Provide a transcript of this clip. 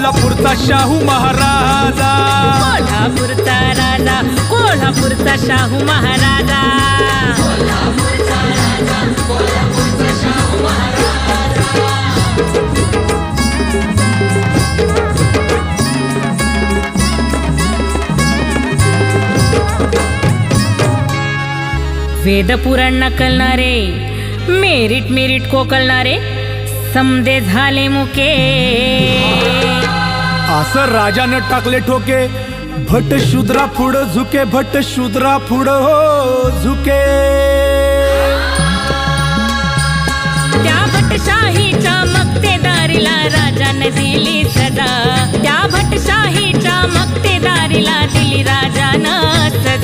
कोल्हापूरचा शाहू महाराजा, कोल्हापूरचा राजा, कोल्हापूरचा शाहू महाराजा, कोल्हापूरचा राजा, कोल्हापूरचा शाहू महाराजा. वेद पुराण नकलणारे, मेरिट मेरिट कोकलणारे, समदे झाले मुके. असं राजानं टाकले ठोके, भट शूद्रा पुढं झुके, भट शूद्रा पुढं हो झुके. त्या भटशाहीच्या मक्तेदारीला राजाने दिली सजा, त्या भटशाहीच्या मक्तेदारीला दिली राजानं सजा.